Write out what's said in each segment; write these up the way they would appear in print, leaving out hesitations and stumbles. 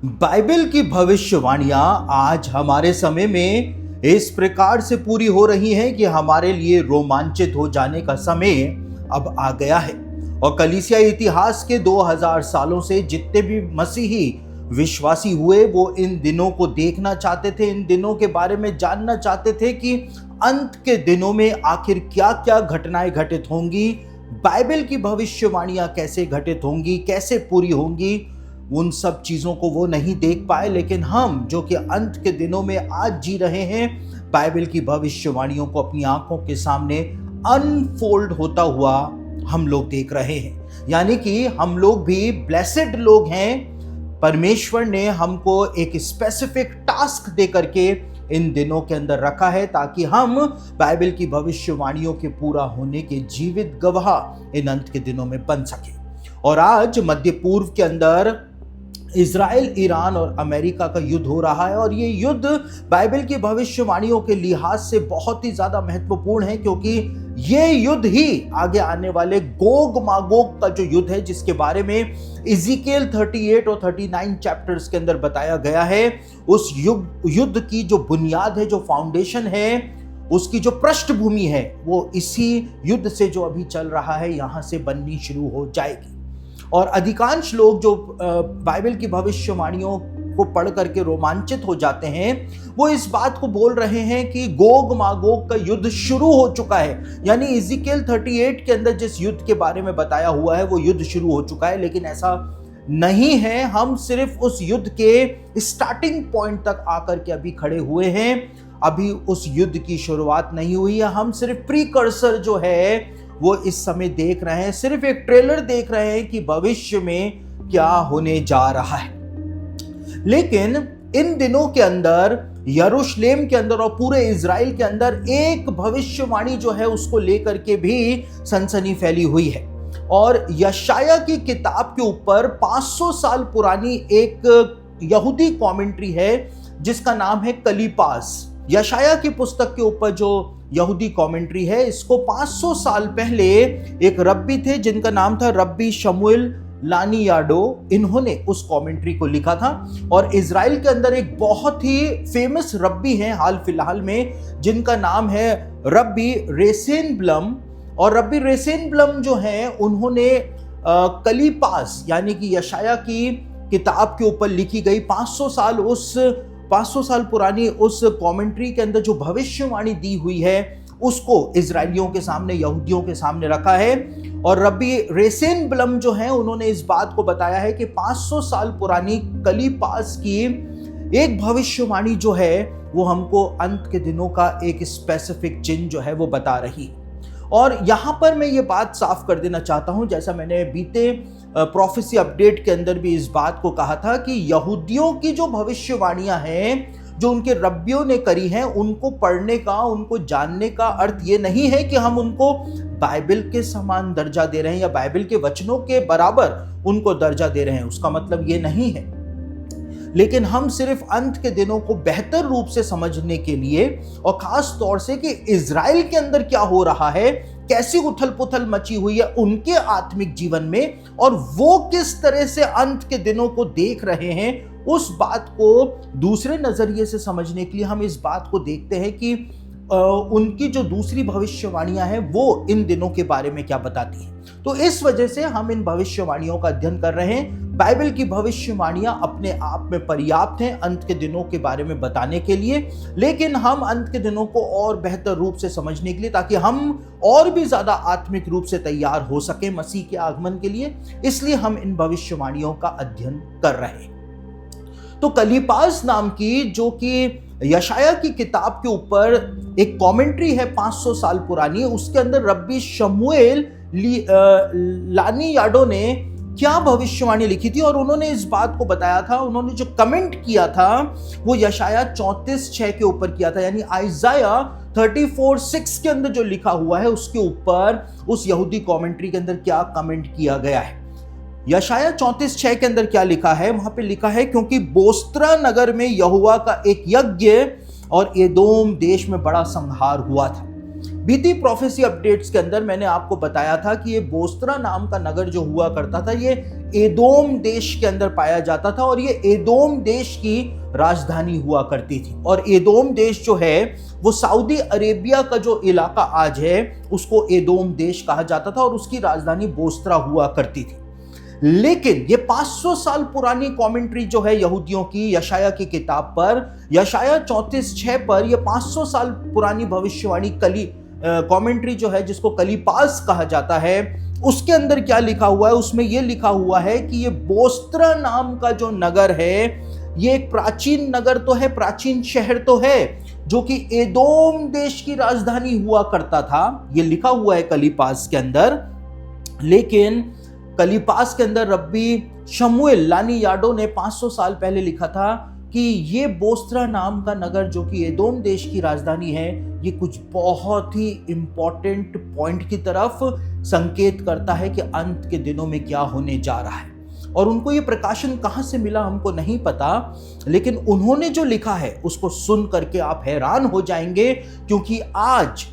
Bible की भविष्यवाणियां आज हमारे समय में इस प्रकार से पूरी हो रही हैं कि हमारे लिए रोमांचित हो जाने का समय अब आ गया है। और कलीसिया इतिहास के 2000 सालों से जितने भी मसीही विश्वासी हुए वो इन दिनों को देखना चाहते थे, इन दिनों के बारे में जानना चाहते थे कि अंत के दिनों में आखिर क्या क्या घटनाएं घटित होंगी, बाइबल की भविष्यवाणियां कैसे घटित होंगी, कैसे पूरी होंगी। उन सब चीजों को वो नहीं देख पाए, लेकिन हम जो कि अंत के दिनों में आज जी रहे हैं, बाइबल की भविष्यवाणियों को अपनी आंखों के सामने अनफोल्ड होता हुआ हम लोग देख रहे हैं। यानी कि हम लोग भी ब्लेसेड लोग हैं। परमेश्वर ने हमको एक स्पेसिफिक टास्क दे करके इन दिनों के अंदर रखा है ताकि हम बाइबल की भविष्यवाणियों के पूरा होने के जीवित गवाह इन अंत के दिनों में बन सके। और आज मध्य पूर्व के अंदर इजराइल, ईरान और अमेरिका का युद्ध हो रहा है, और ये युद्ध बाइबल की भविष्यवाणियों के लिहाज से बहुत ही ज्यादा महत्वपूर्ण है, क्योंकि ये युद्ध ही आगे आने वाले गोग मागोग का जो युद्ध है, जिसके बारे में इज़ीकेल 38 और 39 चैप्टर्स के अंदर बताया गया है। उस युद्ध की जो बुनियाद है, जो फाउंडेशन है, उसकी जो पृष्ठभूमि है, वो इसी युद्ध से जो अभी चल रहा है यहां से बननी शुरू हो जाएगी। और अधिकांश लोग जो बाइबल की भविष्यवाणियों को पढ़ करके रोमांचित हो जाते हैं, वो इस बात को बोल रहे हैं कि गोग मागोग का युद्ध शुरू हो चुका है। यानी इज़ीकेल 38 के अंदर जिस युद्ध के बारे में बताया हुआ है वो युद्ध शुरू हो चुका है, लेकिन ऐसा नहीं है। हम सिर्फ उस युद्ध के स्टार्टिंग पॉइंट तक आकर के अभी खड़े हुए हैं। अभी उस युद्ध की शुरुआत नहीं हुई है। हम सिर्फ प्रीकर्सर जो है वो इस समय देख रहे हैं, सिर्फ एक ट्रेलर देख रहे हैं कि भविष्य में क्या होने जा रहा है। लेकिन इन दिनों के अंदर यरूशलेम के अंदर और पूरे इजराइल के अंदर एक भविष्यवाणी जो है उसको लेकर के भी सनसनी फैली हुई है। और यशाया की किताब के ऊपर 500 साल पुरानी एक यहूदी कमेंट्री है जिसका नाम है कलीपास। यशाया की पुस्तक के ऊपर जो यहूदी कमेंट्री है, इसको 500 साल पहले एक रब्बी थे जिनका नाम था रब्बी शमूएल लानियाडो, इन्होंने उस कमेंट्री को लिखा था। और इजराइल के अंदर एक बहुत ही फेमस रब्बी हैं हाल फिलहाल में, जिनका नाम है रब्बी रेसेनब्लम। और रब्बी रेसेनब्लम जो हैं उन्होंने कलीपास यानी कि यशाया की किताब के ऊपर लिखी गई 500 साल पुरानी उस कमेंट्री के अंदर जो भविष्यवाणी दी हुई है उसको इजराइलियों के सामने, यहूदियों के सामने रखा है। और रब्बी रेसेनब्लम जो है उन्होंने इस बात को बताया है कि 500 साल पुरानी कलीपास की एक भविष्यवाणी जो है वो हमको अंत के दिनों का एक स्पेसिफिक चिन्ह जो है वो बता रही। और यहां पर मैं ये बात साफ कर देना चाहता हूं, जैसा मैंने बीते प्रोफेसी अपडेट के अंदर भी इस बात को कहा था कि यहूदियों की जो भविष्यवाणियां हैं जो उनके रब्बियों ने करी हैं, उनको पढ़ने का, उनको जानने का अर्थ ये नहीं है कि हम उनको बाइबल के समान दर्जा दे रहे हैं या बाइबल के वचनों के बराबर उनको दर्जा दे रहे हैं। उसका मतलब ये नहीं है। लेकिन हम सिर्फ अंत के दिनों को बेहतर रूप से समझने के लिए, और खास तौर से कि इजराइल के अंदर क्या हो रहा है, कैसी उथल पुथल मची हुई है उनके आत्मिक जीवन में, और वो किस तरह से अंत के दिनों को देख रहे हैं, उस बात को दूसरे नजरिए से समझने के लिए हम इस बात को देखते हैं कि उनकी जो दूसरी भविष्यवाणियां हैं वो इन दिनों के बारे में क्या बताती हैं। तो इस वजह से हम इन भविष्यवाणियों का अध्ययन कर रहे हैं। बाइबल की भविष्यवाणियां अपने आप में पर्याप्त हैं अंत के दिनों के बारे में बताने के लिए, लेकिन हम अंत के दिनों को और बेहतर रूप से समझने के लिए, ताकि हम और भी ज्यादा आत्मिक रूप से तैयार हो सके मसीह के आगमन के लिए, इसलिए हम इन भविष्यवाणियों का अध्ययन कर रहे हैं। तो कलीपास नाम की, जो कि यशाया की किताब के ऊपर एक कमेंट्री है 500 साल पुरानी, उसके अंदर रब्बी शमूएल लानियाडो ने क्या भविष्यवाणी लिखी थी, और उन्होंने इस बात को बताया था, उन्होंने जो कमेंट किया था वो यशाया 34:6 के ऊपर किया था। यानी आइजाया 34:6 के अंदर जो लिखा हुआ है उसके ऊपर उस यहूदी कमेंट्री के अंदर क्या कमेंट किया गया है। यशाया 34:6 के अंदर क्या लिखा है, वहां पे लिखा है, क्योंकि बोस्त्रा नगर में यहोवा का एक यज्ञ और एदोम देश में बड़ा संहार हुआ था। बीती प्रोफेसी अपडेट्स के अंदर मैंने आपको बताया था कि ये बोस्त्रा नाम का नगर जो हुआ करता था, ये एदोम देश के अंदर पाया जाता था और ये एदोम देश की राजधानी हुआ करती थी। और एदोम देश जो है वो सऊदी अरेबिया का जो इलाका आज है उसको एदोम देश कहा जाता था और उसकी राजधानी बोस्रा हुआ करती थी। लेकिन ये 500 साल पुरानी कमेंट्री जो है यहूदियों की यशाया की किताब पर, यशाया 34:6 पर, ये 500 साल पुरानी भविष्यवाणी कमेंट्री जो है जिसको कलीपास कहा जाता है, उसके अंदर क्या लिखा हुआ है? उसमें यह लिखा हुआ है कि ये बोस्रा नाम का जो नगर है ये एक प्राचीन नगर तो है, प्राचीन शहर तो है, जो कि एदोम देश की राजधानी हुआ करता था। ये लिखा हुआ है कलीपास के अंदर। लेकिन कलीपास के अंदर रब्बी शमूएल लानी याडो ने 500 साल पहले लिखा था कि ये बोस्रा नाम का नगर जो कि एदोम देश की राजधानी है, ये कुछ बहुत ही इंपॉर्टेंट पॉइंट की तरफ संकेत करता है कि अंत के दिनों में क्या होने जा रहा है। और उनको ये प्रकाशन कहां से मिला हमको नहीं पता, लेकिन उन्होंने जो लिखा है उसको सुन करके आप हैरान हो जाएंगे, क्योंकि आज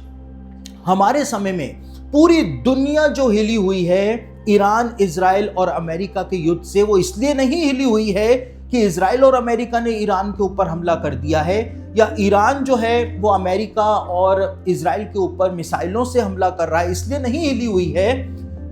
हमारे समय में पूरी दुनिया जो हिली हुई है ईरान, इजराइल और अमेरिका के युद्ध से, वो इसलिए नहीं हिली हुई है कि इजराइल और अमेरिका ने ईरान के ऊपर हमला कर दिया है, या ईरान जो है वो अमेरिका और इजराइल के ऊपर मिसाइलों से हमला कर रहा है इसलिए नहीं हिली हुई है,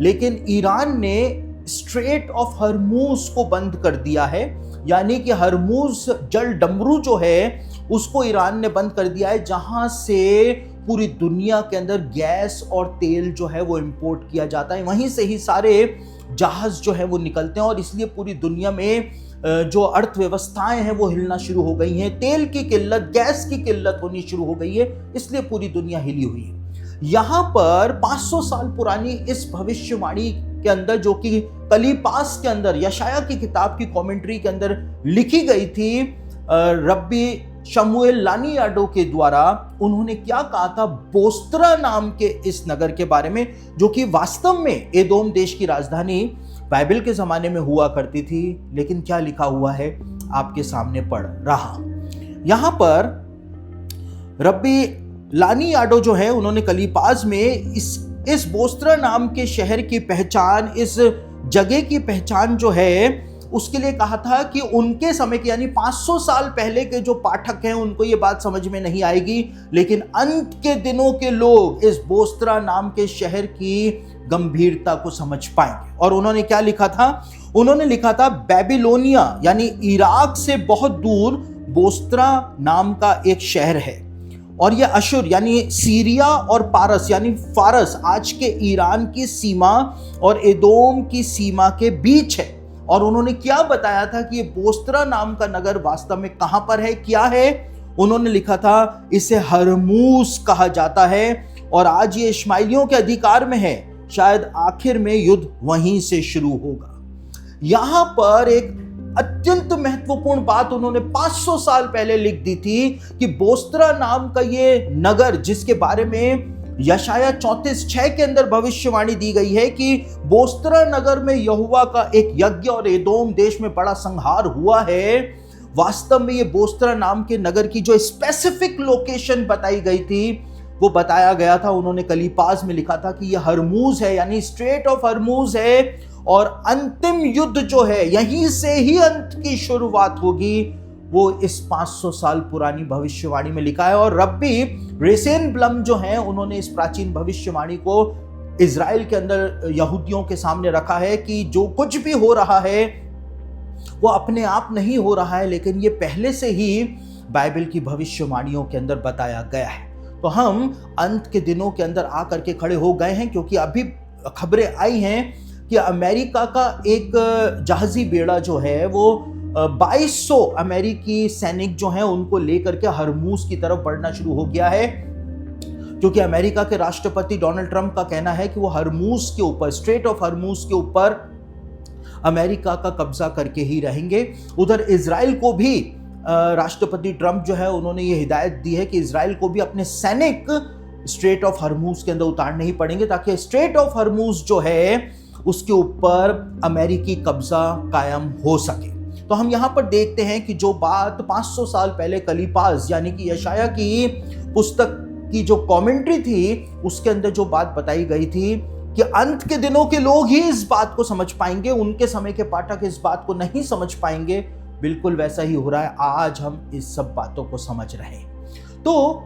लेकिन ईरान ने स्ट्रेट ऑफ हरमूज को बंद कर दिया है। यानी कि हरमूज जल डमरू जो है उसको ईरान ने बंद कर दिया है, जहां से पूरी दुनिया के अंदर गैस और तेल जो है वो इंपोर्ट किया जाता है, वहीं से ही सारे जहाज जो है वो निकलते हैं। और इसलिए पूरी दुनिया में जो अर्थव्यवस्थाएं हैं वो हिलना शुरू हो गई हैं, तेल की किल्लत, गैस की किल्लत होनी शुरू हो गई है, इसलिए पूरी दुनिया हिली हुई है। यहाँ पर 500 साल पुरानी इस भविष्यवाणी के अंदर, जो कि कलीपास के अंदर यशाया की किताब की कमेंट्री के अंदर लिखी गई थी रब्बी शमूएल लानी याडो के द्वारा, उन्होंने क्या कहा था बोस्रा नाम के इस नगर के बारे में, जो कि वास्तव में एदोम देश की राजधानी बाइबल के जमाने में हुआ करती थी। लेकिन क्या लिखा हुआ है आपके सामने पढ़ रहा। यहां पर रब्बी लानी याडो जो है उन्होंने कलीपास में इस बोस्रा नाम के शहर की पहचान, इस जगह की पहचान जो है उसके लिए कहा था कि उनके समय के यानी 500 साल पहले के जो पाठक हैं उनको ये बात समझ में नहीं आएगी, लेकिन अंत के दिनों के लोग इस बोस्रा नाम के शहर की गंभीरता को समझ पाएंगे। और उन्होंने क्या लिखा था? उन्होंने लिखा था बेबीलोनिया यानी इराक से बहुत दूर बोस्रा नाम का एक शहर है, और यह अशुर यानी सीरिया और पारस यानी फारस, आज के ईरान की सीमा और एदोम की सीमा के बीच है। और उन्होंने क्या बताया था कि ये बोस्रा नाम का नगर वास्तव में कहां पर है, क्या है? उन्होंने लिखा था इसे हरमूस कहा जाता है और आज ये इश्माइलियों के अधिकार में है, शायद आखिर में युद्ध वहीं से शुरू होगा। यहां पर एक अत्यंत महत्वपूर्ण बात उन्होंने 500 साल पहले लिख दी थी कि बोस्रा नाम का ये नगर, जिसके बारे में यशाया 34:6 के अंदर भविष्यवाणी दी गई है कि बोस्रा नगर में यहोवा का एक यज्ञ और एदोम देश में बड़ा संहार हुआ है, वास्तव में ये बोस्रा नाम के नगर की जो स्पेसिफिक लोकेशन बताई गई थी वो बताया गया था। उन्होंने कलीपास में लिखा था कि यह हरमूज है यानी स्ट्रेट ऑफ हरमूज है, और अंतिम युद्ध जो है यहीं से ही अंत की शुरुआत होगी, वो इस 500 साल पुरानी भविष्यवाणी में लिखा है। और रब्बी रेसेन ब्लम जो हैं उन्होंने इस प्राचीन भविष्यवाणी को इजराइल के अंदर यहूदियों के सामने रखा है कि जो कुछ भी हो रहा है वो अपने आप नहीं हो रहा है, लेकिन ये पहले से ही बाइबल की भविष्यवाणियों के अंदर बताया गया है। तो हम अंत के दिनों के अंदर आकर के खड़े हो गए हैं, क्योंकि अभी खबरें आई हैं कि अमेरिका का एक जहाजी बेड़ा जो है वो 2200 अमेरिकी सैनिक जो हैं उनको लेकर के हरमूज की तरफ बढ़ना शुरू हो गया है, क्योंकि अमेरिका के राष्ट्रपति डोनाल्ड ट्रंप का कहना है कि वो हरमूज के ऊपर, स्ट्रेट ऑफ हरमूज के ऊपर अमेरिका का कब्जा करके ही रहेंगे। उधर इजराइल को भी राष्ट्रपति ट्रंप जो है उन्होंने ये हिदायत दी है कि इजराइल को भी अपने सैनिक स्ट्रेट ऑफ हरमूज के अंदर उतारने ही पड़ेंगे, ताकि स्ट्रेट ऑफ हरमूज जो है उसके ऊपर अमेरिकी कब्जा कायम हो सके। तो हम यहां पर देखते हैं कि जो बात 500 साल पहले कलीपास यानी कि यशाया की पुस्तक की जो कमेंट्री थी उसके अंदर जो बात बताई गई थी कि अंत के दिनों के लोग ही इस बात को समझ पाएंगे, उनके समय के पाठक इस बात को नहीं समझ पाएंगे। बिल्कुल वैसा ही हो रहा है, आज हम इस सब बातों को समझ रहे हैं। तो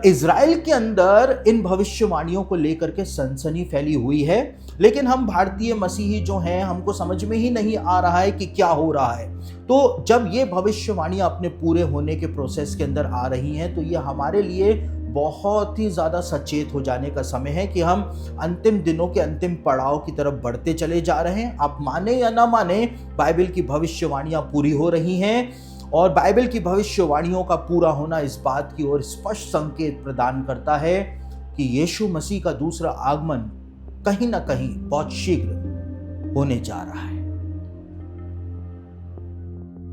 इज़राइल के अंदर इन भविष्यवाणियों को लेकर के सनसनी फैली हुई है, लेकिन हम भारतीय मसीही जो हैं, हमको समझ में ही नहीं आ रहा है कि क्या हो रहा है। तो जब ये भविष्यवाणियां अपने पूरे होने के प्रोसेस के अंदर आ रही हैं, तो ये हमारे लिए बहुत ही ज़्यादा सचेत हो जाने का समय है कि हम अंतिम दिनों के अंतिम पड़ाव की तरफ बढ़ते चले जा रहे हैं। आप माने या ना माने, बाइबल की भविष्यवाणियां पूरी हो रही हैं, और बाइबल की भविष्यवाणियों का पूरा होना इस बात की ओर स्पष्ट संकेत प्रदान करता है कि यीशु मसीह का दूसरा आगमन कहीं ना कहीं बहुत शीघ्र होने जा रहा है।